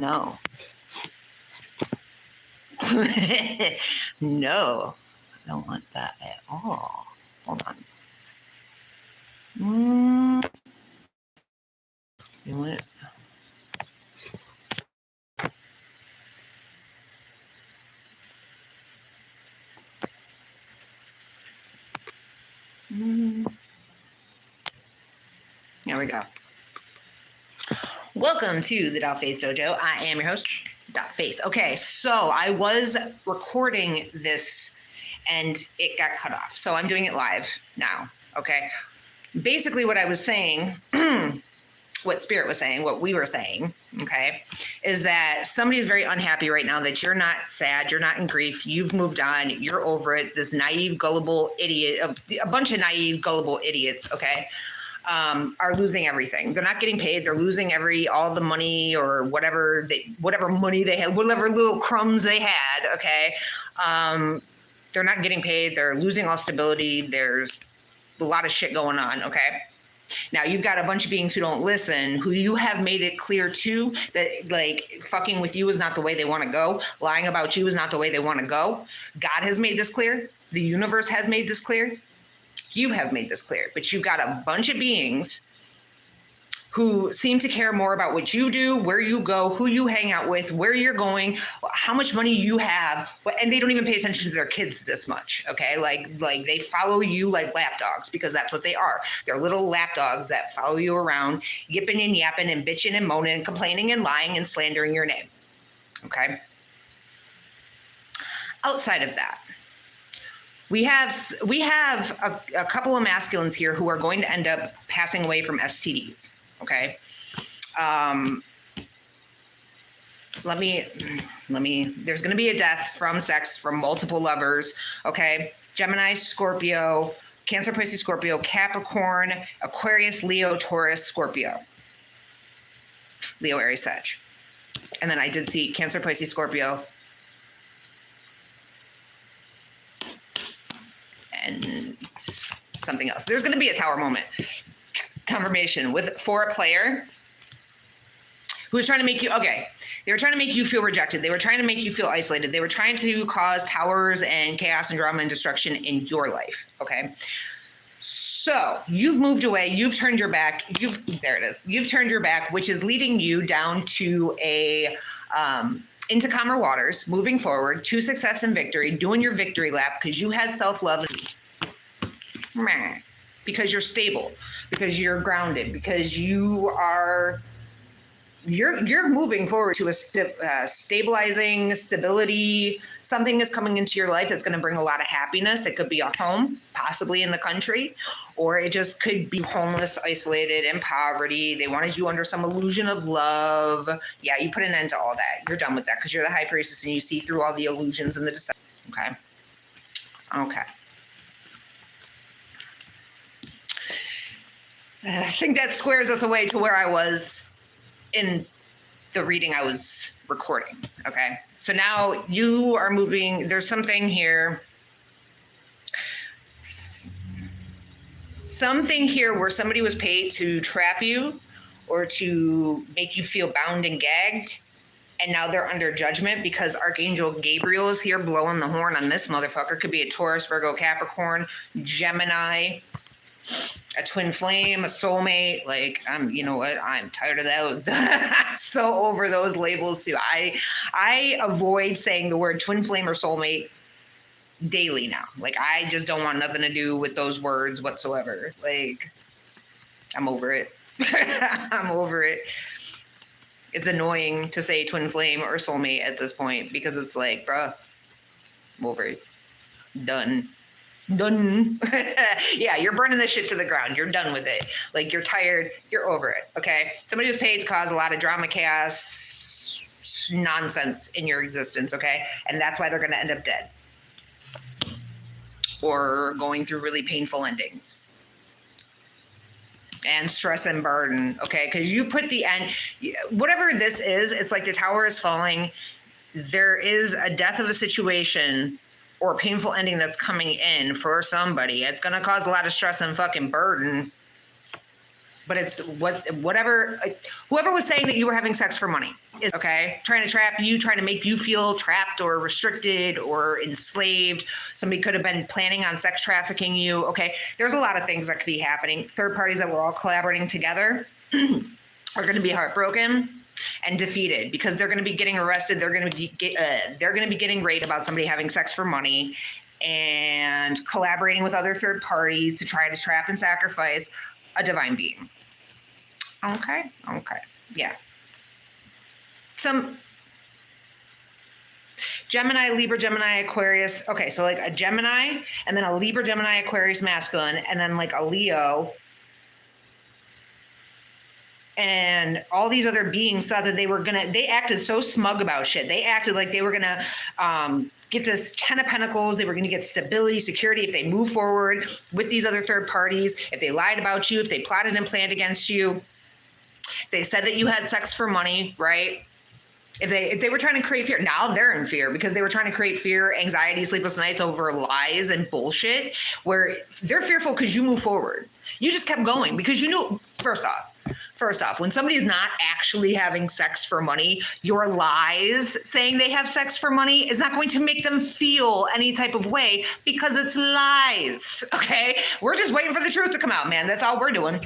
No. No, I don't want that at all. Hold on. You know what? There we go. Welcome to the Dollface Dojo. I am your host, Dollface. Okay, so I was recording this and it got cut off. So I'm doing it live now. Okay. Basically, what I was saying, what Spirit was saying, what we were saying, okay, is that somebody is very unhappy right now that you're not sad, you're not in grief, you've moved on, you're over it. This naive, gullible idiot, a bunch of naive, gullible idiots, okay, are losing everything. They're not getting paid. They're losing all the money or whatever money they had, whatever little crumbs they had, okay. They're not getting paid. They're losing all stability. There's a lot of shit going on, okay? Now, you've got a bunch of beings who don't listen, who you have made it clear to that, like, fucking with you is not the way they want to go. Lying about you is not the way they want to go. God has made this clear. The universe has made this clear. You have made this clear. But you've got a bunch of beings who seem to care more about what you do, where you go, who you hang out with, where you're going, how much money you have, and they don't even pay attention to their kids this much, okay? Like they follow you like lapdogs, because that's what they are. They're little lapdogs that follow you around, yipping and yapping and bitching and moaning and complaining and lying and slandering your name, okay? Outside of that, we have a couple of masculines here who are going to end up passing away from STDs. Okay. Let me, there's going to be a death from sex from multiple lovers. Okay. Gemini, Scorpio, Cancer, Pisces, Scorpio, Capricorn, Aquarius, Leo, Taurus, Scorpio, Leo, Aries, Sag. And then I did see Cancer, Pisces, Scorpio, and something else. There's going to be a tower moment. Confirmation for a player who was trying to make you, okay, they were trying to make you feel rejected. They were trying to make you feel isolated. They were trying to cause towers and chaos and drama and destruction in your life, okay? So you've moved away, you've turned your back, there it is. You've turned your back, which is leading you down to into calmer waters, moving forward to success and victory, doing your victory lap because you had self-love, because you're stable, because you're grounded, because you're moving forward to a stabilizing stability. Something is coming into your life that's going to bring a lot of happiness. It could be a home, possibly in the country, or it just could be homeless, isolated, in poverty. They wanted you under some illusion of love. Yeah, you put an end to all that. You're done with that because you're the high priestess and you see through all the illusions and the deception. Okay. I think that squares us away to where I was in the reading I was recording. Okay. So now you are moving. There's something here. Something here where somebody was paid to trap you or to make you feel bound and gagged. And now they're under judgment because Archangel Gabriel is here blowing the horn on this motherfucker. Could be a Taurus, Virgo, Capricorn, Gemini, a twin flame, a soulmate. Like, you know what? I'm tired of that. I'm so over those labels too. I avoid saying the word twin flame or soulmate daily now. Like, I just don't want nothing to do with those words whatsoever. Like, I'm over it. I'm over it. It's annoying to say twin flame or soulmate at this point because it's like, bruh, I'm over it. Done. Yeah, you're burning this shit to the ground. You're done with it. Like, you're tired. You're over it. Okay. Somebody was paid to cause a lot of drama, chaos, nonsense in your existence. Okay. And that's why they're going to end up dead or going through really painful endings and stress and burden. Okay. Because you put the end, whatever this is, it's like the tower is falling. There is a death of a situation or a painful ending that's coming in for somebody. It's going to cause a lot of stress and fucking burden. but it's whatever, whoever was saying that you were having sex for money is okay, trying to trap you, trying to make you feel trapped or restricted or enslaved. Somebody could have been planning on sex trafficking you. Okay, there's a lot of things that could be happening. Third parties that were all collaborating together are going to be heartbroken and defeated because they're going to be getting arrested. They're going to be getting raped about somebody having sex for money and collaborating with other third parties to try to trap and sacrifice a divine being. Okay. Yeah. Some Gemini, Libra, Gemini, Aquarius. Okay, so like a Gemini and then a Libra, Gemini, Aquarius masculine, and then like a Leo. And all these other beings thought that they acted so smug about shit. They acted like they were gonna get this 10 of Pentacles. They were gonna get stability, security if they move forward with these other third parties, if they lied about you, if they plotted and planned against you. They said that you had sex for money, right? If they were trying to create fear, now they're in fear because they were trying to create fear, anxiety, sleepless nights over lies and bullshit, where they're fearful because you move forward. You just kept going because you knew, first off, when somebody's not actually having sex for money, your lies saying they have sex for money is not going to make them feel any type of way because it's lies, okay? We're just waiting for the truth to come out, man. That's all we're doing.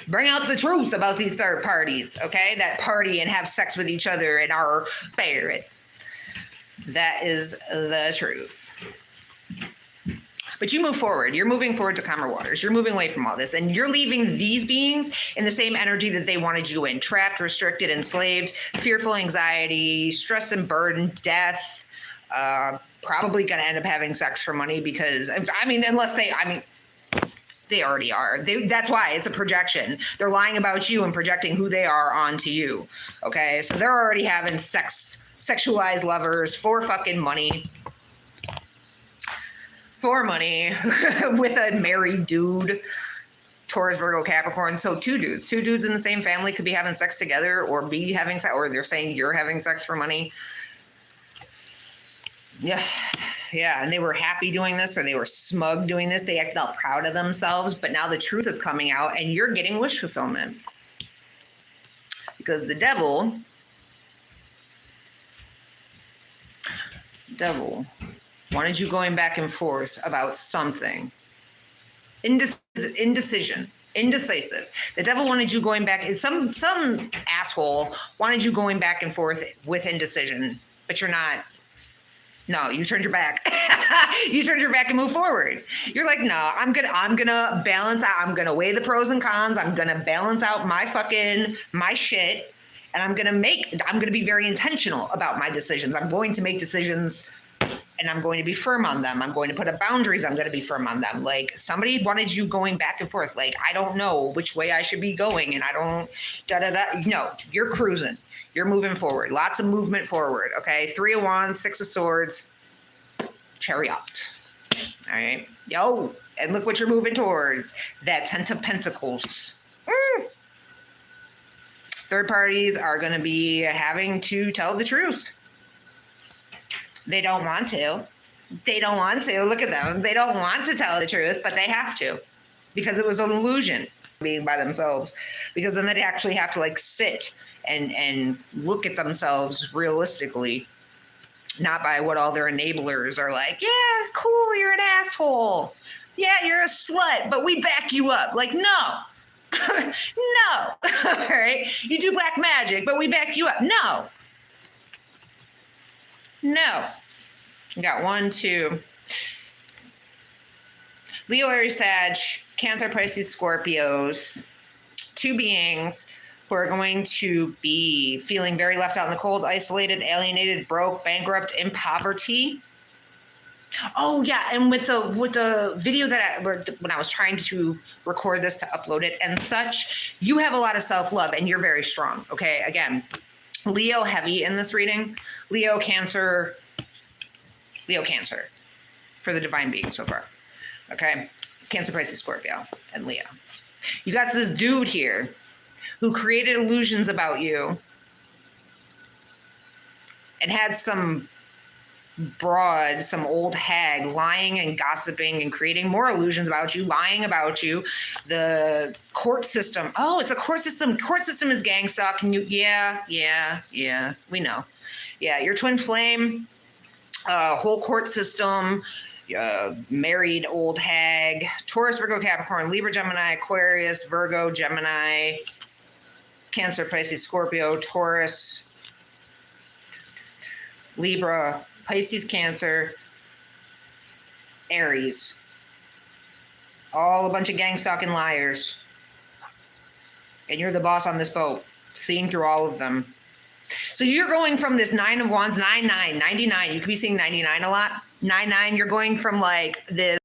Bring out the truth about these third parties, okay? That party and have sex with each other and are favorite. That is the truth. But you move forward. You're moving forward to calmer waters. You're moving away from all this. And you're leaving these beings in the same energy that they wanted you in. Trapped, restricted, enslaved, fearful, anxiety, stress and burden, death. Probably going to end up having sex for money because, they already are. That's why it's a projection. They're lying about you and projecting who they are onto you. Okay, so they're already having sexualized lovers for fucking money. For money with a married dude. Taurus, Virgo, Capricorn. So two dudes in the same family could be having sex together or be having sex, or they're saying you're having sex for money. Yeah, and they were happy doing this, or they were smug doing this. They acted all proud of themselves, but now the truth is coming out and you're getting wish fulfillment. Because the devil wanted you going back and forth about something. Indecision. Indecisive. The devil wanted you going back. Some asshole wanted you going back and forth with indecision, but you're not. No, you turned your back. You turned your back and moved forward. You're like, no, I'm gonna balance out. I'm gonna weigh the pros and cons. I'm gonna balance out my shit, and I'm gonna be very intentional about my decisions. I'm going to make decisions, and I'm going to be firm on them. I'm going to put up boundaries. I'm going to be firm on them. Like, somebody wanted you going back and forth. Like, I don't know which way I should be going, and I don't No, you're cruising. You're moving forward. Lots of movement forward, okay? 3 of Wands, 6 of Swords, Chariot. All right? Yo, and look what you're moving towards. That 10 of Pentacles. Third parties are going to be having to tell the truth. They don't want to. Look at them. They don't want to tell the truth, but they have to. Because it was an illusion being by themselves. Because then they'd actually have to like sit and look at themselves realistically, not by what all their enablers are like. Yeah, cool, you're an asshole. Yeah, you're a slut, but we back you up. Like, no. No. All right. You do black magic, but we back you up. No. You got 1, 2. Leo, Aries, Sag, Cancer, Pisces, Scorpios. 2 beings who are going to be feeling very left out in the cold, isolated, alienated, broke, bankrupt, in poverty. Oh yeah, and with the video that when I was trying to record this to upload it and such, you have a lot of self-love and you're very strong. Okay, again, Leo heavy in this reading. Leo, Cancer for the divine being so far. Okay, Cancer, Pisces, Scorpio, and Leo. You got this dude here who created illusions about you and had some broad, some old hag, lying and gossiping and creating more illusions about you, lying about you. The court system. Oh, it's a court system. Court system is gang stalk. And yeah, we know. Yeah, your twin flame, whole court system, married old hag, Taurus, Virgo, Capricorn, Libra, Gemini, Aquarius, Virgo, Gemini, Cancer, Pisces, Scorpio, Taurus, Libra, Pisces, Cancer, Aries. All a bunch of gang stalking liars. And you're the boss on this boat, seeing through all of them. So you're going from this 9 of Wands, 99. You could be seeing 99 a lot. 99, you're going from like this.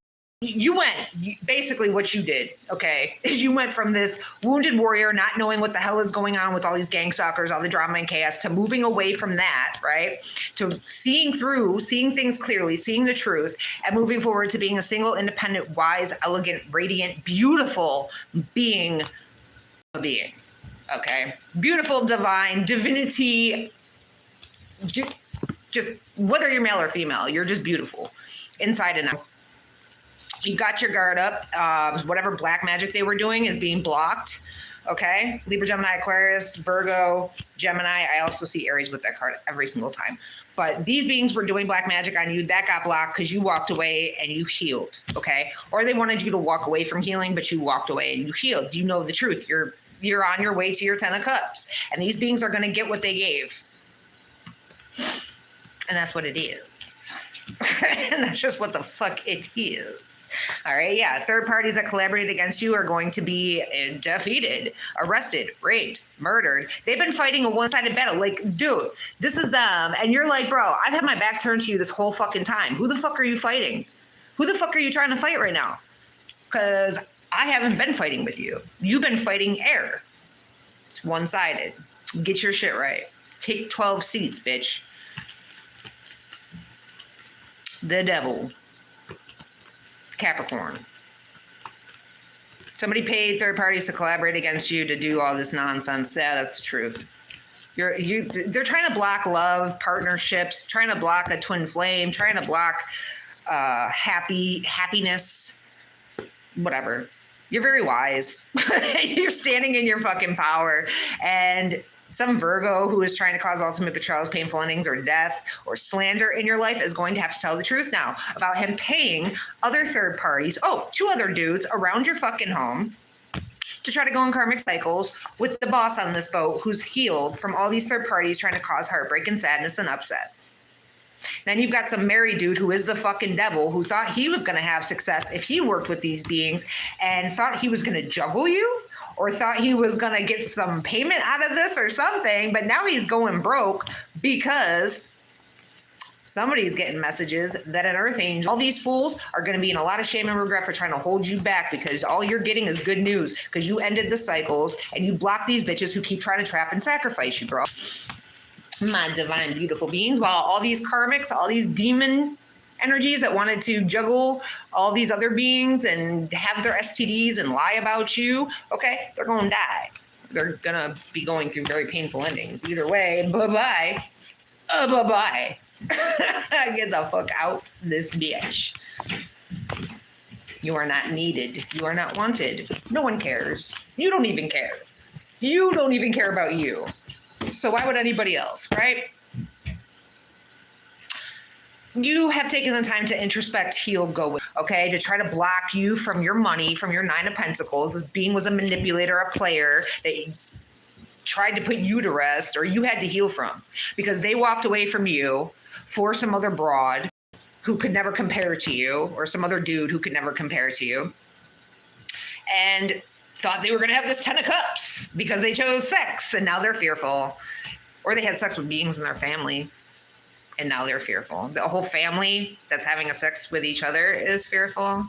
Basically what you did, okay, is you went from this wounded warrior, not knowing what the hell is going on with all these gang stalkers, all the drama and chaos, to moving away from that, right? To seeing things clearly, seeing the truth, and moving forward to being a single, independent, wise, elegant, radiant, beautiful being. Okay? Beautiful, divine, divinity. Just whether you're male or female, you're just beautiful inside and out. You got your guard up. Whatever black magic they were doing is being blocked. Okay. Libra, Gemini, Aquarius, Virgo, Gemini. I also see Aries with that card every single time. But these beings were doing black magic on you. That got blocked because you walked away and you healed. Okay. Or they wanted you to walk away from healing, but you walked away and you healed. You know the truth. You're on your way to your 10 of Cups. And these beings are going to get what they gave. And that's what it is. And that's just what the fuck it is. All right. Yeah. Third parties that collaborated against you are going to be defeated, arrested, raped, murdered. They've been fighting a one-sided battle. Like, dude, this is them. And you're like, bro, I've had my back turned to you this whole fucking time. Who the fuck are you fighting? Who the fuck are you trying to fight right now? Because I haven't been fighting with you. You've been fighting air. It's one-sided. Get your shit right. Take 12 seats, bitch. The devil. Capricorn. Somebody paid third parties to collaborate against you to do all this nonsense. Yeah, that's true. They're trying to block love, partnerships, trying to block a twin flame, trying to block happiness, whatever. You're very wise. You're standing in your fucking power. And some Virgo who is trying to cause ultimate betrayals, painful endings, or death, or slander in your life is going to have to tell the truth now about him paying other third parties, two other dudes around your fucking home to try to go in karmic cycles with the boss on this boat who's healed from all these third parties trying to cause heartbreak and sadness and upset. Then you've got some married dude who is the fucking devil who thought he was going to have success if he worked with these beings and thought he was going to juggle you or thought he was going to get some payment out of this or something. But now he's going broke because somebody's getting messages that an earth angel, all these fools are going to be in a lot of shame and regret for trying to hold you back because all you're getting is good news because you ended the cycles and you blocked these bitches who keep trying to trap and sacrifice you, bro. My divine, beautiful beings, while all these karmics, all these demon energies that wanted to juggle all these other beings and have their STDs and lie about you, okay, they're going to die. They're going to be going through very painful endings. Either way, bye-bye. Bye-bye. Get the fuck out this bitch. You are not needed. You are not wanted. No one cares. You don't even care. You don't even care about you. So why would anybody else, right? You have taken the time to introspect, heal, go with, okay? To try to block you from your money, from your 9 of Pentacles. This being was a manipulator, a player that tried to put you to rest or you had to heal from because they walked away from you for some other broad who could never compare to you or some other dude who could never compare to you. And thought they were going to have this 10 of Cups because they chose sex and now they're fearful. Or they had sex with beings in their family and now they're fearful. The whole family that's having a sex with each other is fearful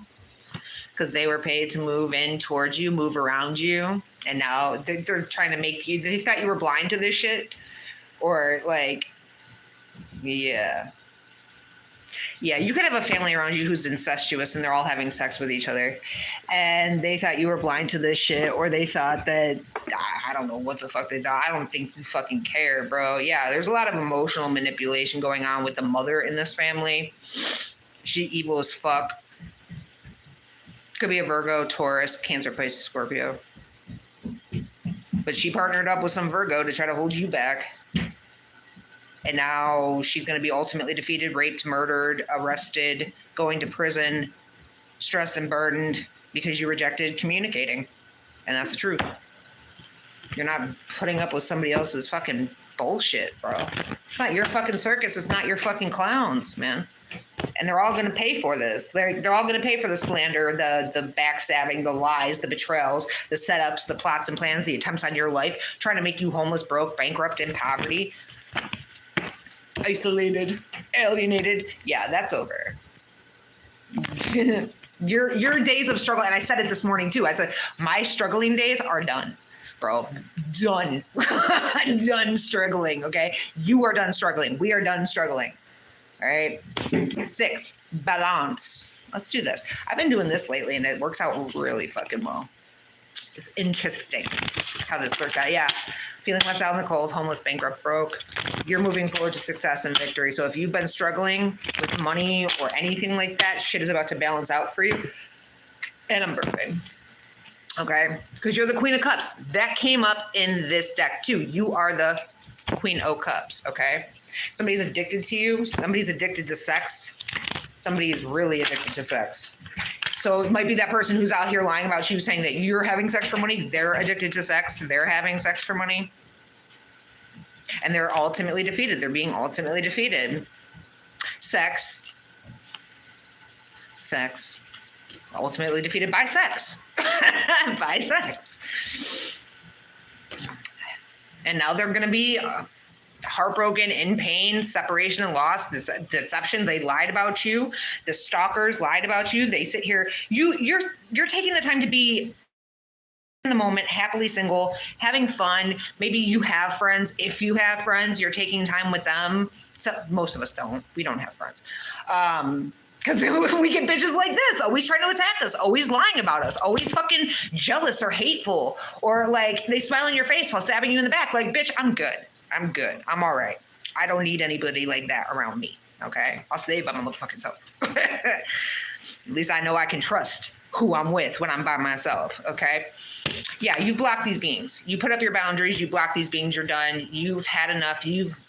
because they were paid to move in towards you, move around you. And now they're trying to make you, they thought you were blind to this shit or like, yeah. Yeah, you could have a family around you who's incestuous and they're all having sex with each other. And they thought you were blind to this shit, or they thought that, I don't know what the fuck they thought. I don't think you fucking care, bro. Yeah, there's a lot of emotional manipulation going on with the mother in this family. She evil as fuck. Could be a Virgo, Taurus, Cancer, Pisces, Scorpio. But she partnered up with some Virgo to try to hold you back. And now she's going to be ultimately defeated, raped, murdered, arrested, going to prison, stressed and burdened because you rejected communicating. And that's the truth. You're not putting up with somebody else's fucking bullshit, bro. It's not your fucking circus. It's not your fucking clowns, man. And they're all going to pay for this. They're all going to pay for the slander, the backstabbing, the lies, the betrayals, the setups, the plots and plans, the attempts on your life, trying to make you homeless, broke, bankrupt, in poverty. Isolated, alienated. Yeah, that's over. Your days of struggle, and I said it this morning too. I said my struggling days are done, bro. Done. Done struggling. Okay, you are done struggling. We are done struggling. All right. 6, balance. Let's do this. I've been doing this lately, and it works out really fucking well. It's interesting how this works out. Yeah. Feeling left out in the cold, homeless, bankrupt, broke. You're moving forward to success and victory. So if you've been struggling with money or anything like that, shit is about to balance out for you. And I'm birthday. Okay? Because you're the Queen of Cups. That came up in this deck too. You are the Queen of Cups. Okay? Somebody's addicted to you. Somebody's addicted to sex. Somebody is really addicted to sex. So it might be that person who's out here lying about you, saying that you're having sex for money. They're addicted to sex. They're having sex for money. And they're ultimately defeated. They're being ultimately defeated. Sex. Ultimately defeated by sex. By sex. And now they're going to be heartbroken, in pain, separation and loss, this deception. They lied about you. The stalkers lied about you. They sit here. You're taking the time to be in the moment, happily single, having fun. Maybe you have friends. If you have friends, you're taking time with them. So most of us don't. We don't have friends. Because we get bitches like this, always trying to attack us, always lying about us, always fucking jealous or hateful, or like they smile in your face while stabbing you in the back. Like, bitch, I'm good. I'm all right. I don't need anybody like that around me. Okay? I'll save my motherfucking self. At least I know I can trust who I'm with when I'm by myself. Okay? Yeah, you block these beings. You put up your boundaries. You block these beings. You're done. You've had enough. You've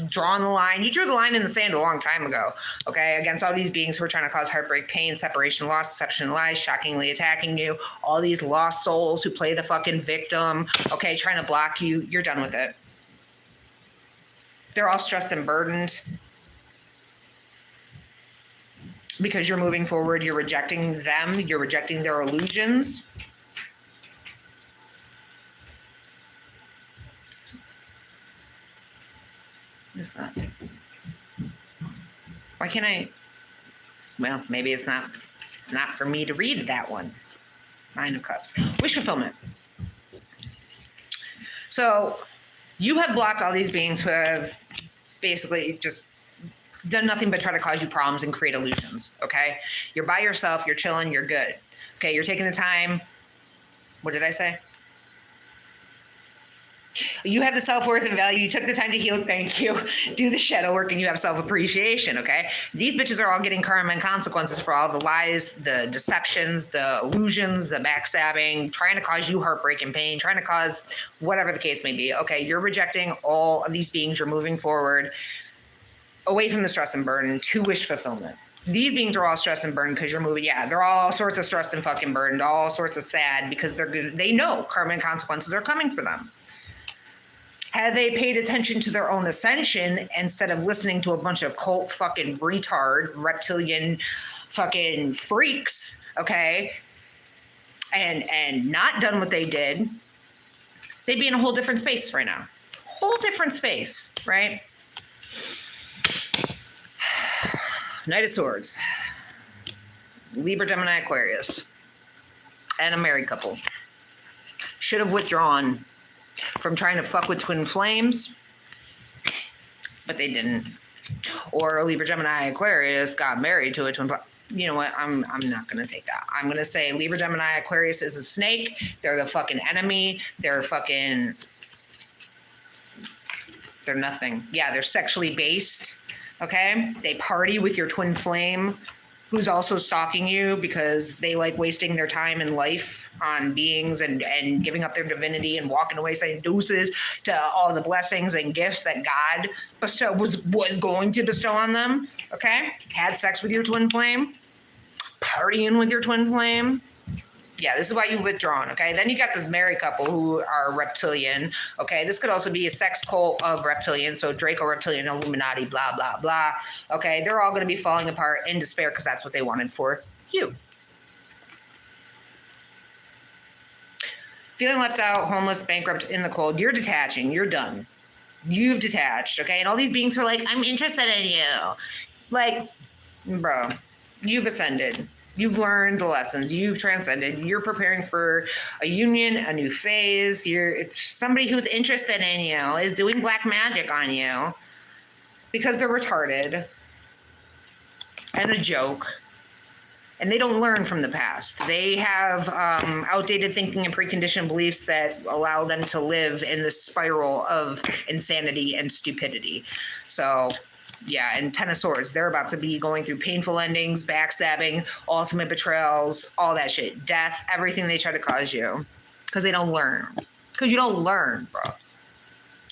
drawn the line. You drew the line in the sand a long time ago. Okay? Against all these beings who are trying to cause heartbreak, pain, separation, loss, deception, lies, shockingly attacking you. All these lost souls who play the fucking victim. Okay? Trying to block you. You're done with it. They're all stressed and burdened because you're moving forward. You're rejecting them. You're rejecting their illusions. What is that? Why can't I? Well, maybe it's not for me to read that one. 9 of Cups. Wish fulfillment. So you have blocked all these beings who have basically just done nothing but try to cause you problems and create illusions, okay? You're by yourself, you're chilling, you're good. Okay, you're taking the time. What did I say? You have the self-worth and value. You took the time to heal. Thank you. Do the shadow work and you have self-appreciation, okay? These bitches are all getting karma and consequences for all the lies, the deceptions, the illusions, the backstabbing, trying to cause you heartbreak and pain, trying to cause whatever the case may be, okay? You're rejecting all of these beings. You're moving forward away from the stress and burden to wish fulfillment. These beings are all stressed and burdened because you're moving. Yeah, they're all sorts of stressed and fucking burdened, all sorts of sad because they know karma and consequences are coming for them. Had they paid attention to their own ascension instead of listening to a bunch of cult fucking retard, reptilian fucking freaks, okay, and not done what they did, they'd be in a whole different space right now. Whole different space, right? Knight of Swords. Libra, Gemini, Aquarius. And a married couple. Should have withdrawn from trying to fuck with twin flames, but they didn't. or a Libra, Gemini, Aquarius got married to a twin flame. You know what? I'm not gonna take that. I'm gonna say Libra, Gemini, Aquarius is a snake. They're the fucking enemy. They're nothing. Yeah, they're sexually based. Okay, they party with your twin flame, who's also stalking you because they like wasting their time in life on beings and giving up their divinity and walking away saying deuces to all the blessings and gifts that God was going to bestow on them. Okay, had sex with your twin flame, partying with your twin flame. Yeah, this is why you've withdrawn, okay? Then you got this married couple who are reptilian, okay? This could also be a sex cult of reptilians, so Draco Reptilian, Illuminati, blah, blah, blah, okay? They're all going to be falling apart in despair because that's what they wanted for you. Feeling left out, homeless, bankrupt, in the cold. You're detaching. You're done. You've detached, okay? And all these beings who are like, I'm interested in you. Like, bro, you've ascended. You've learned the lessons. You've transcended. You're preparing for a union, a new phase. Somebody who's interested in you is doing black magic on you because they're retarded and a joke. And they don't learn from the past. They have outdated thinking and preconditioned beliefs that allow them to live in this spiral of insanity and stupidity. So, yeah, and Ten of Swords, they're about to be going through painful endings, backstabbing, ultimate betrayals, all that shit. Death, everything they try to cause you. Because they don't learn. Because you don't learn, bro.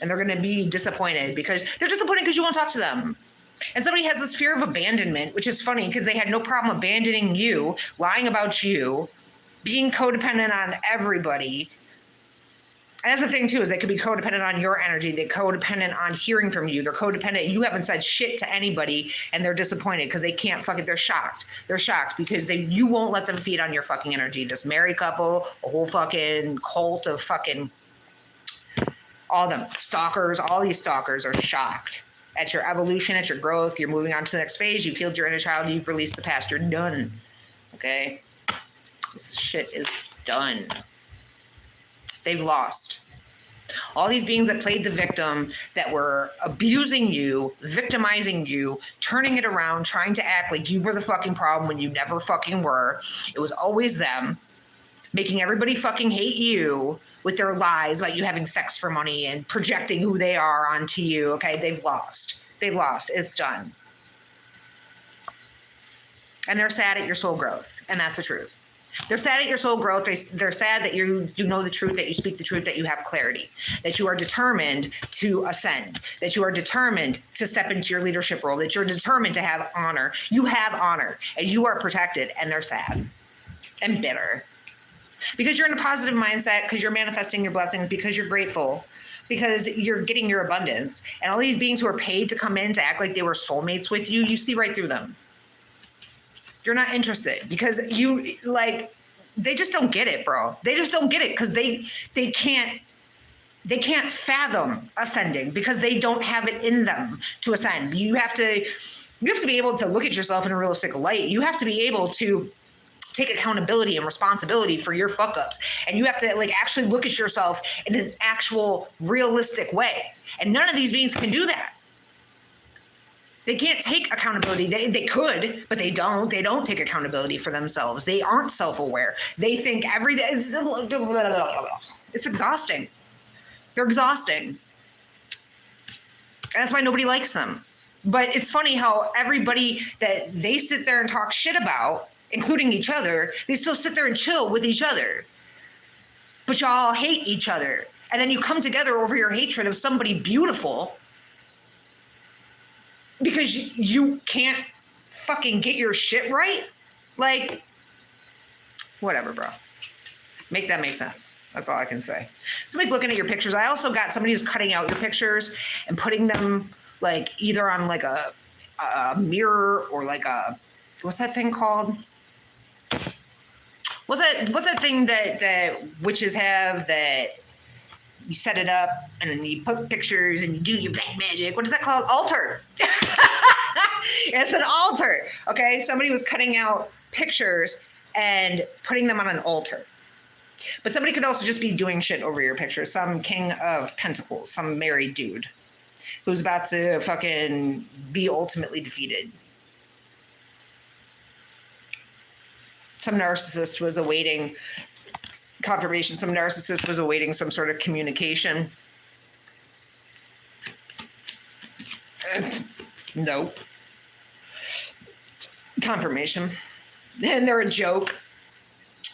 And they're going to be disappointed because they're disappointed because you won't talk to them. And somebody has this fear of abandonment, which is funny because they had no problem abandoning you, lying about you, being codependent on everybody. And that's the thing, too, is they could be codependent on your energy. They're codependent on hearing from you. They're codependent. You haven't said shit to anybody, and they're disappointed because they can't they're shocked. They're shocked because you won't let them feed on your fucking energy. This married couple, a whole fucking cult of fucking all them stalkers, all these stalkers are shocked at your evolution, at your growth. You're moving on to the next phase. You've healed your inner child. You've released the past. You're done. Okay? This shit is done. They've lost. All these beings that played the victim, that were abusing you, victimizing you, turning it around, trying to act like you were the fucking problem when you never fucking were. It was always them, making everybody fucking hate you with their lies about you having sex for money and projecting who they are onto you. Okay, they've lost. They've lost. It's done. And they're sad at your soul growth. And that's the truth. They're sad at your soul growth. They're sad that you know the truth, that you speak the truth, that you have clarity, that you are determined to ascend, that you are determined to step into your leadership role, that you're determined to have honor. You have honor and you are protected, and they're sad and bitter. Because you're in a positive mindset, because you're manifesting your blessings, because you're grateful, because you're getting your abundance. And all these beings who are paid to come in to act like they were soulmates with you, you see right through them. You're not interested because they just don't get it, bro. They just don't get it because they can't fathom ascending because they don't have it in them to ascend. You have to be able to look at yourself in a realistic light. You have to be able to take accountability and responsibility for your fuck ups. And you have to actually look at yourself in an actual realistic way. And none of these beings can do that. They can't take accountability. They could, but they don't. They don't take accountability for themselves. They aren't self-aware. They think everything. It's exhausting. They're exhausting. And that's why nobody likes them. But it's funny how everybody that they sit there and talk shit about, including each other, they still sit there and chill with each other. But y'all hate each other. And then you come together over your hatred of somebody beautiful because you can't fucking get your shit right. Whatever, bro. Make that make sense. That's all I can say. Somebody's looking at your pictures. I also got somebody who's cutting out your pictures and putting them either on a mirror or what's that thing called? What's that thing that witches have that you set it up and then you put pictures and you do your black magic? What is that called? Altar. It's an altar. Okay. Somebody was cutting out pictures and putting them on an altar. But somebody could also just be doing shit over your picture. Some king of pentacles, some married dude. who's about to fucking be ultimately defeated. Some narcissist was awaiting confirmation. Some narcissist was awaiting some sort of communication. Nope. Confirmation. And they're a joke.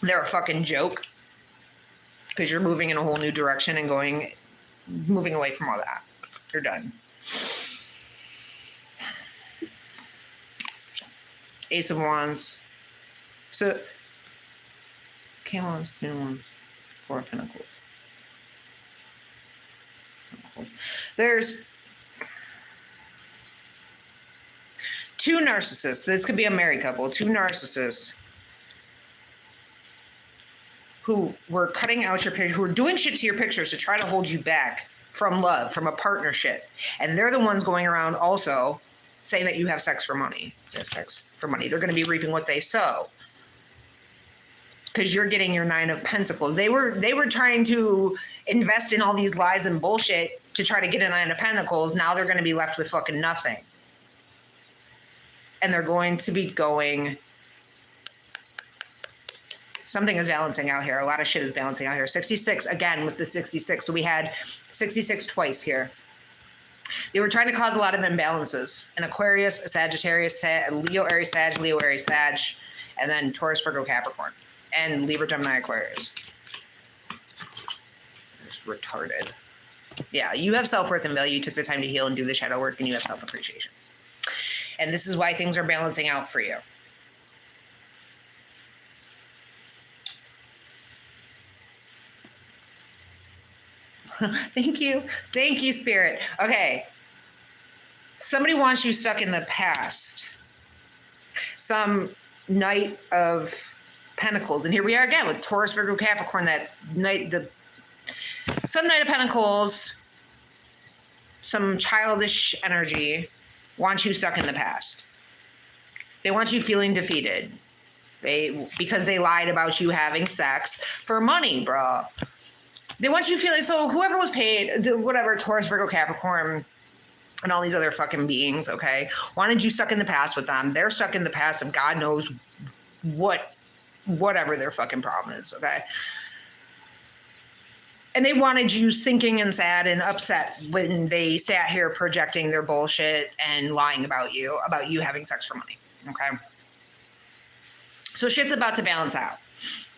They're a fucking joke. Because you're moving in a whole new direction and moving away from all that. You're done. Ace of Wands. So, King of Wands, Queen of Wands, Four of Pentacles. There's two narcissists. This could be a married couple. Two narcissists who were cutting out your picture, who were doing shit to your pictures to try to hold you back from love, from a partnership. And they're the ones going around also saying that you have sex for money. There's sex for money. They're going to be reaping what they sow. Because you're getting your Nine of Pentacles. They were trying to invest in all these lies and bullshit to try to get a Nine of Pentacles. Now they're going to be left with fucking nothing. And they're going to be going... Something is balancing out here. A lot of shit is balancing out here. 66, again, with the 66. So we had 66 twice here. They were trying to cause a lot of imbalances. An Aquarius, a Sagittarius, Leo, Aries, Sag, Leo, Aries, Sag, and then Taurus, Virgo, Capricorn. And Libra, Gemini, Aquarius. It's retarded. Yeah, you have self-worth and value. You took the time to heal and do the shadow work, and you have self-appreciation. And this is why things are balancing out for you. Thank you. Thank you, Spirit. Okay. Somebody wants you stuck in the past. Some Knight of Pentacles. And here we are again with Taurus, Virgo, Capricorn, some Knight of Pentacles, some childish energy wants you stuck in the past. They want you feeling defeated. Because they lied about you having sex for money, bro. They want you feeling, so whoever was paid, whatever, Taurus, Virgo, Capricorn, and all these other fucking beings, okay, wanted you stuck in the past with them. They're stuck in the past of God knows whatever their fucking problem is, okay? And they wanted you sinking and sad and upset when they sat here projecting their bullshit and lying about you having sex for money, okay? So shit's about to balance out.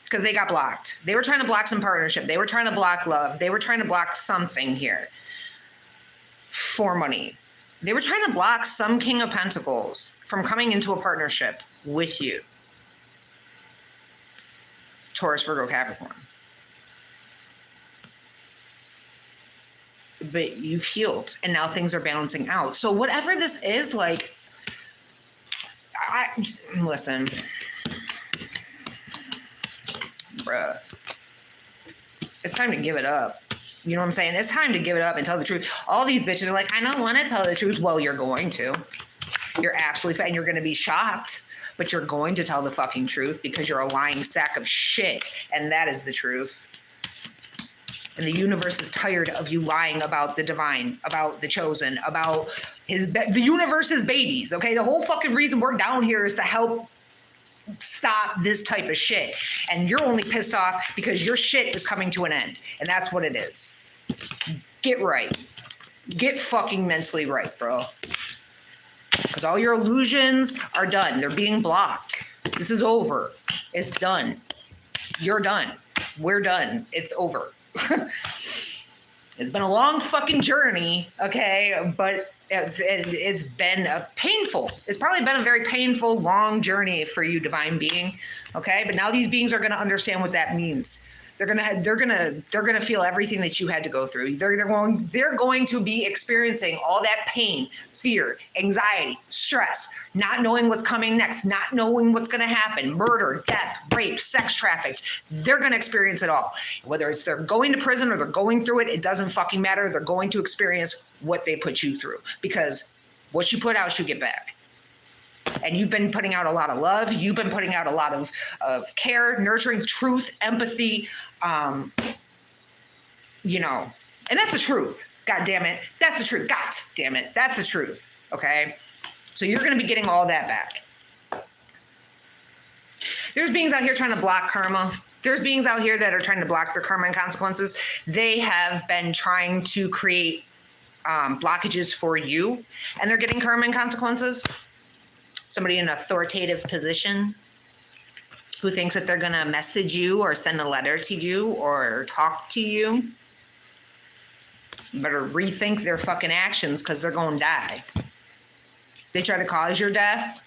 Because they got blocked. They were trying to block some partnership. They were trying to block love. They were trying to block something here for money. They were trying to block some King of Pentacles from coming into a partnership with you. Taurus, Virgo, Capricorn. But you've healed and now things are balancing out. So whatever this is, like, listen. Bruh, it's time to give it up. You know what I'm saying? It's time to give it up and tell the truth. All these bitches are like, I don't want to tell the truth. Well, you're going to. You're absolutely fine. You're going to be shocked, but you're going to tell the fucking truth because you're a lying sack of shit. And that is the truth. And the universe is tired of you lying about the divine, about the chosen, about the universe's babies. Okay. The whole fucking reason we're down here is to help stop this type of shit. And you're only pissed off because your shit is coming to an end. And that's what it is. Get right. Get fucking mentally right, bro. Because all your illusions are done. They're being blocked. This is over. It's done. You're done. We're done. It's over. It's been a long fucking journey, okay? But it's been it's probably been a very painful, long journey for you, divine being, okay? But now these beings are going to understand what that means. They're gonna feel everything that you had to go through. They're going to be experiencing all that pain, fear, anxiety, stress, not knowing what's coming next, not knowing what's going to happen, murder, death, rape, sex trafficked. They're going to experience it all. Whether it's they're going to prison or they're going through it, it doesn't fucking matter. They're going to experience what they put you through, because what you put out, you get back. And you've been putting out a lot of love. You've been putting out a lot of care, nurturing, truth, empathy, and that's the truth. God damn it. That's the truth. God damn it. That's the truth. Okay? So you're going to be getting all that back. There's beings out here trying to block karma. There's beings out here that are trying to block their karma and consequences. They have been trying to create blockages for you, and they're getting karma and consequences. Somebody in an authoritative position who thinks that they're going to message you or send a letter to you or talk to you better rethink their fucking actions, because they're going to die. They try to cause your death,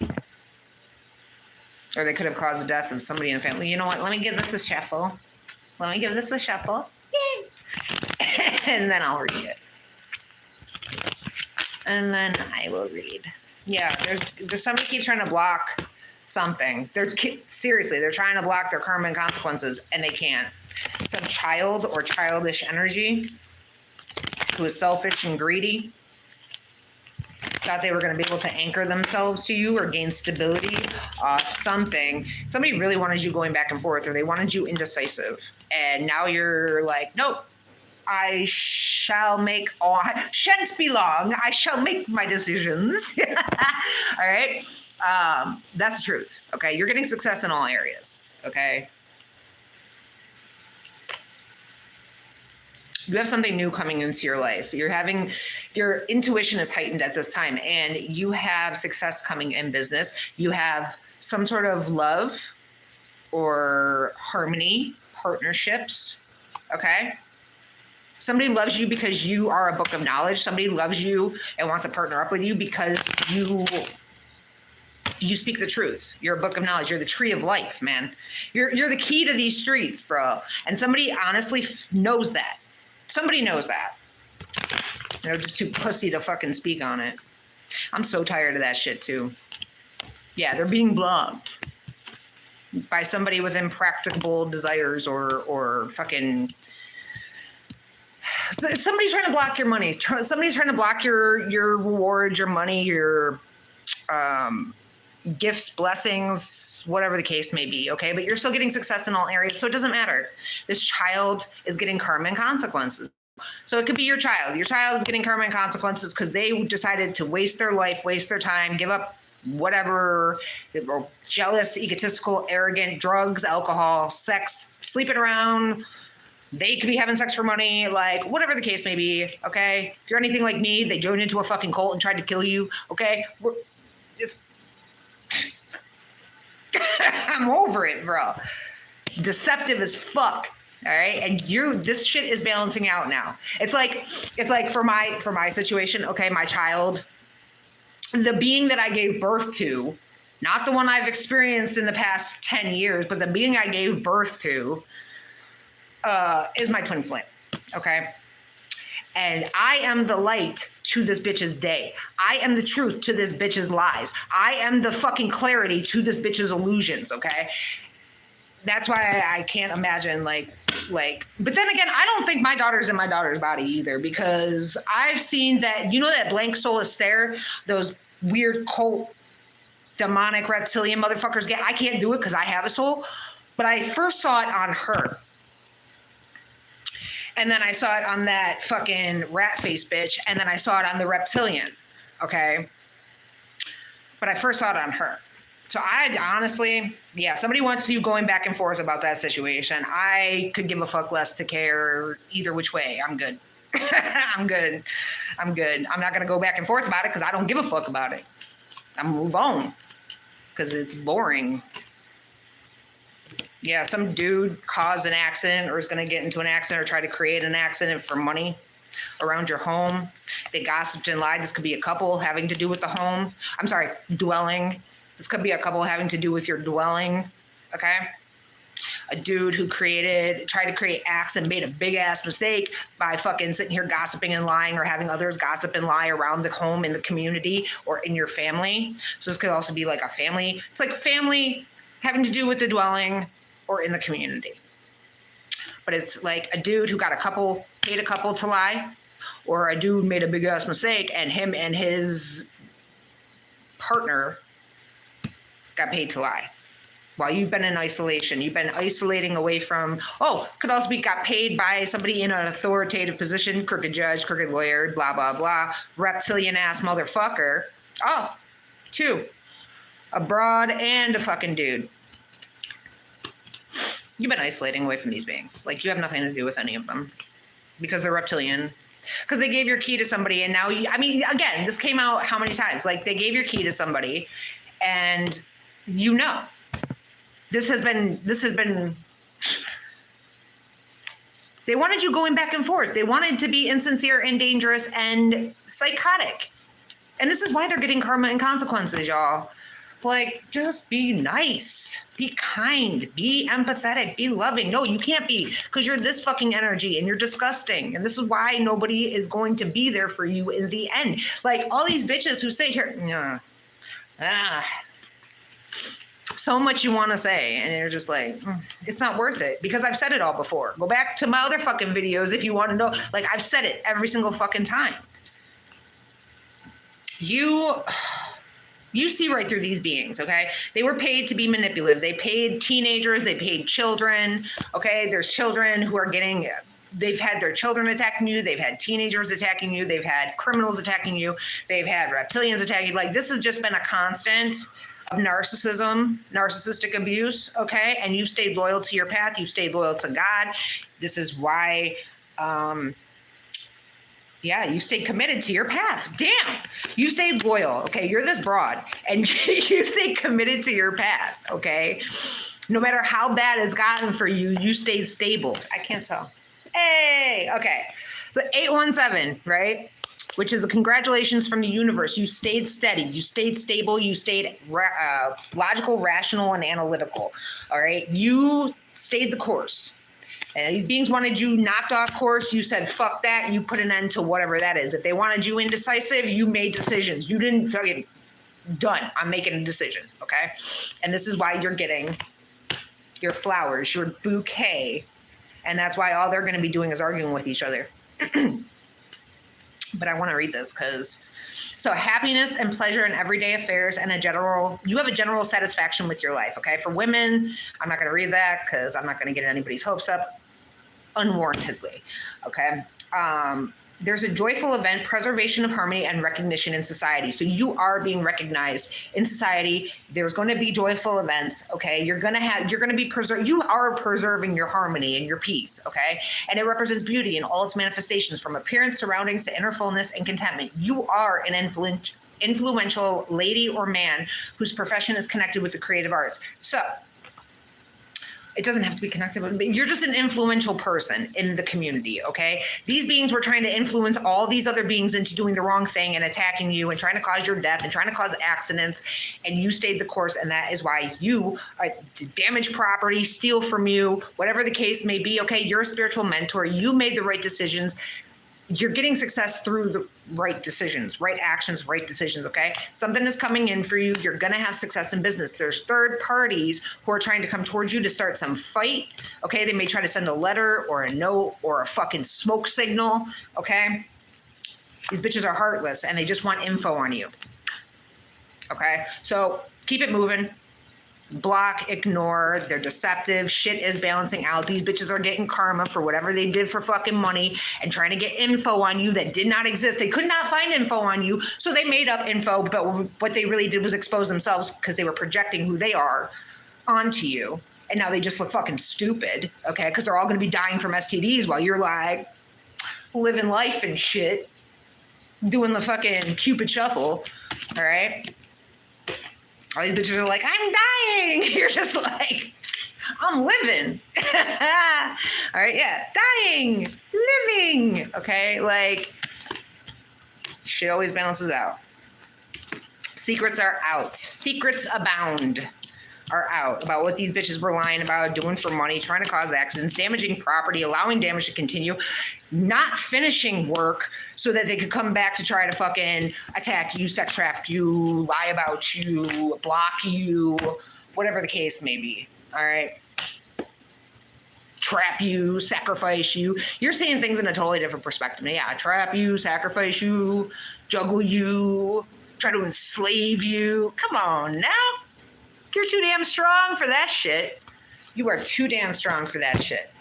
or they could have caused the death of somebody in the family. You know what? Let me give this a shuffle. Let me give this a shuffle. Yay. And then I'll read it. And then I will read. Yeah, there's somebody keeps trying to block something. Seriously, they're trying to block their karma and consequences, and they can't. Some child or childish energy who is selfish and greedy thought they were going to be able to anchor themselves to you or gain stability off something. Somebody really wanted you going back and forth, or they wanted you indecisive. And now you're like, nope, I shall make all, shan't be long. I shall make my decisions. All right. That's the truth. Okay. You're getting success in all areas. Okay. You have something new coming into your life. Your intuition is heightened at this time, and you have success coming in business. You have some sort of love or harmony, partnerships. Okay. Somebody loves you because you are a book of knowledge. Somebody loves you and wants to partner up with you because you speak the truth. You're a book of knowledge. You're the tree of life, man. You're the key to these streets, bro. And somebody honestly knows that. Somebody knows that. They're just too pussy to fucking speak on it. I'm so tired of that shit too. Yeah, they're being blocked by somebody with impracticable desires or fucking. Somebody's trying to block your money. Somebody's trying to block your rewards, your money, your gifts, blessings, whatever the case may be. Okay, but you're still getting success in all areas, so it doesn't matter. This child is getting karma and consequences. So it could be your child. Your child is getting karma and consequences because they decided to waste their life, waste their time, give up whatever, jealous, egotistical, arrogant, drugs, alcohol, sex, sleeping around. They could be having sex for money, like whatever the case may be. Okay, if you're anything like me, they joined into a fucking cult and tried to kill you. Okay, I'm over it, bro. Deceptive as fuck. All right, and this shit is balancing out now. It's like for my situation. Okay, my child, the being that I gave birth to, not the one I've experienced in the past 10 years, but the being I gave birth to, is my twin flame. Okay. And I am the light to this bitch's day. I am the truth to this bitch's lies. I am the fucking clarity to this bitch's illusions. Okay. That's why I can't imagine but then again, I don't think my daughter's in my daughter's body either, because I've seen that, that blank soulless stare, those weird cult demonic reptilian motherfuckers get. I can't do it because I have a soul, but I first saw it on her. And then I saw it on that fucking rat face bitch. And then I saw it on the reptilian. Okay. But I first saw it on her. So I honestly, somebody wants you going back and forth about that situation. I could give a fuck less to care either which way. I'm good. I'm good. I'm not going to go back and forth about it because I don't give a fuck about it. I'm move on because it's boring. Yeah, some dude caused an accident or is going to get into an accident or try to create an accident for money around your home. They gossiped and lied. This could be a couple having to do with the home. I'm sorry, dwelling. This could be a couple having to do with your dwelling. Okay. A dude who tried to create acts and made a big ass mistake by fucking sitting here gossiping and lying, or having others gossip and lie around the home, in the community, or in your family. So this could also be like a family. It's like family having to do with the dwelling or in the community. But it's like a dude who paid a couple to lie, or a dude made a big ass mistake and him and his partner got paid to lie. while you've been in isolation. You've been isolating away from, could also be got paid by somebody in an authoritative position, crooked judge, crooked lawyer, blah, blah, blah, reptilian ass motherfucker. Oh, two, a broad and a fucking dude. You've been isolating away from these beings. Like, you have nothing to do with any of them because they're reptilian. Because they gave your key to somebody, and now, again, this came out how many times? Like, they gave your key to somebody, and this has been, they wanted you going back and forth. They wanted to be insincere and dangerous and psychotic. And this is why they're getting karma and consequences, y'all. Like, just be nice, be kind, be empathetic, be loving. No, you can't be, because you're this fucking energy and you're disgusting. And this is why nobody is going to be there for you in the end. Like, all these bitches who sit here, so much you want to say, and you're just like, it's not worth it, because I've said it all before. Go back to my other fucking videos if you want to know. Like, I've said it every single fucking time. You see right through these beings, okay? They were paid to be manipulative. They paid teenagers, they paid children, okay? There's children who are they've had their children attacking you, they've had teenagers attacking you, they've had criminals attacking you, they've had reptilians attacking you. Like, this has just been a constant of narcissism, narcissistic abuse, okay? And you've stayed loyal to your path, you've stayed loyal to God. This is why, you stayed committed to your path. Damn, you stayed loyal. Okay, you're this broad, and you stayed committed to your path. Okay, no matter how bad it's gotten for you, you stayed stable. I can't tell. Hey, okay. So 817, right? Which is a congratulations from the universe. You stayed steady. You stayed stable. You stayed logical, rational, and analytical. All right, you stayed the course. And these beings wanted you knocked off course. You said, fuck that. You put an end to whatever that is. If they wanted you indecisive, you made decisions. You didn't fucking done. I'm making a decision. Okay. And this is why you're getting your flowers, your bouquet. And that's why all they're going to be doing is arguing with each other. But I want to read this so happiness and pleasure in everyday affairs and you have a general satisfaction with your life. Okay. For women, I'm not going to read that because I'm not going to get anybody's hopes up unwarrantedly. Okay. There's a joyful event, preservation of harmony and recognition in society. So you are being recognized in society. There's going to be joyful events. Okay. You are preserving your harmony and your peace. Okay. And it represents beauty in all its manifestations, from appearance, surroundings to inner fullness and contentment. You are an influential lady or man whose profession is connected with the creative arts. So it doesn't have to be connected, but you're just an influential person in the community, okay? These beings were trying to influence all these other beings into doing the wrong thing and attacking you and trying to cause your death and trying to cause accidents, and you stayed the course, and that is why you damage property, steal from you, whatever the case may be, okay? You're a spiritual mentor. You made the right decisions. You're getting success through the right decisions, right actions, right decisions, okay? Something is coming in for you. You're going to have success in business. There's third parties who are trying to come towards you to start some fight, okay? They may try to send a letter or a note or a fucking smoke signal, okay? These bitches are heartless and they just want info on you, okay? So keep it moving. Block, ignore, they're deceptive, shit is balancing out. These bitches are getting karma for whatever they did for fucking money and trying to get info on you that did not exist. They could not find info on you, so they made up info, but what they really did was expose themselves because they were projecting who they are onto you, and now they just look fucking stupid, okay, because they're all going to be dying from STDs while you're like living life and shit, doing the fucking Cupid shuffle, all right? All these bitches are like, I'm dying. You're just like, I'm living. All right, yeah, dying, living. Okay, like, shit always balances out. Secrets are out. Secrets abound are out about what these bitches were lying about, doing for money, trying to cause accidents, damaging property, allowing damage to continue, not finishing work so that they could come back to try to fucking attack you, sex traffic you, lie about you, block you, whatever the case may be. All right. Trap you, sacrifice you. You're seeing things in a totally different perspective. Yeah, trap you, sacrifice you, juggle you, try to enslave you. Come on now. You're too damn strong for that shit. You are too damn strong for that shit.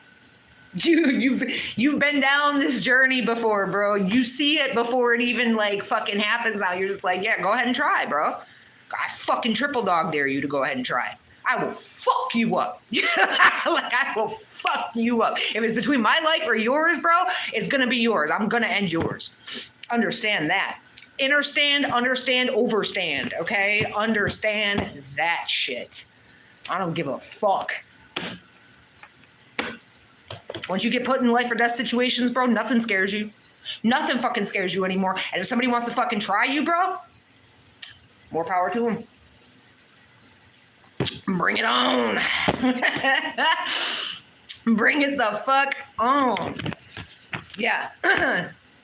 You've been down this journey before, bro. You see it before it even like fucking happens now. You're just like, yeah, go ahead and try, bro. I fucking triple dog dare you to go ahead and try. I will fuck you up. Like, I will fuck you up. If it's between my life or yours, bro, it's gonna be yours. I'm gonna end yours. Understand that. Understand, overstand, okay? Understand that shit. I don't give a fuck. Once you get put in life or death situations, bro, nothing scares you. Nothing fucking scares you anymore. And if somebody wants to fucking try you, bro, more power to them. Bring it on. Bring it the fuck on. Yeah.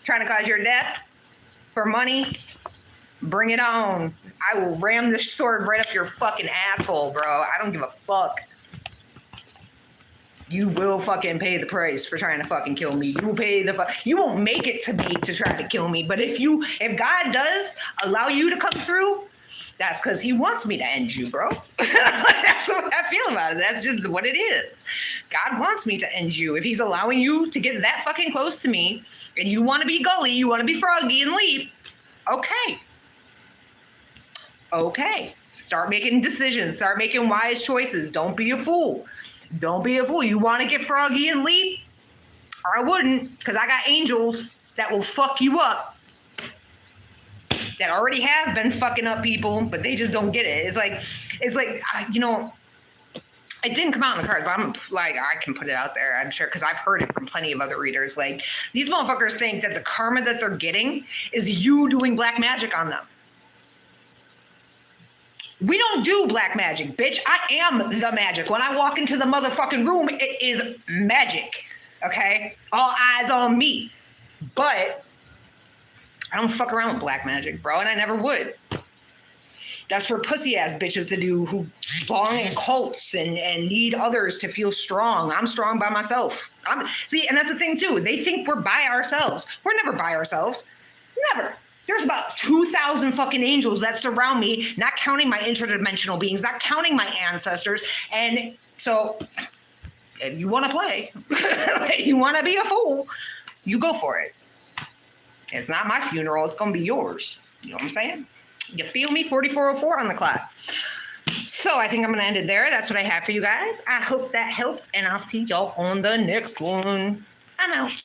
Trying to cause your death for money? Bring it on. I will ram this sword right up your fucking asshole, bro. I don't give a fuck. You will fucking pay the price for trying to fucking kill me. You will pay the you won't make it to me to try to kill me. But if God does allow you to come through, that's because he wants me to end you, bro. That's what I feel about it. That's just what it is. God wants me to end you. If he's allowing you to get that fucking close to me and you want to be gully, you want to be froggy and leap, okay. Okay. Start making decisions. Start making wise choices. Don't be a fool. Don't be a fool. You want to get froggy and leap? I wouldn't, because I got angels that will fuck you up. That already have been fucking up people, but they just don't get it. It's like, you know, it didn't come out in the cards, but I'm like, I can put it out there, I'm sure, because I've heard it from plenty of other readers. Like, these motherfuckers think that the karma that they're getting is you doing black magic on them. We don't do black magic, bitch. I am the magic. When I walk into the motherfucking room, it is magic, okay? All eyes on me. But I don't fuck around with black magic, bro, and I never would. That's for pussy-ass bitches to do who belong in cults and need others to feel strong. I'm strong by myself. See, and that's the thing, too. They think we're by ourselves. We're never by ourselves. Never. There's about 2,000 fucking angels that surround me, not counting my interdimensional beings, not counting my ancestors. And so if you want to play, you want to be a fool, you go for it. It's not my funeral. It's going to be yours. You know what I'm saying? You feel me? 4404 on the clock. So I think I'm going to end it there. That's what I have for you guys. I hope that helped, and I'll see y'all on the next one. I'm out.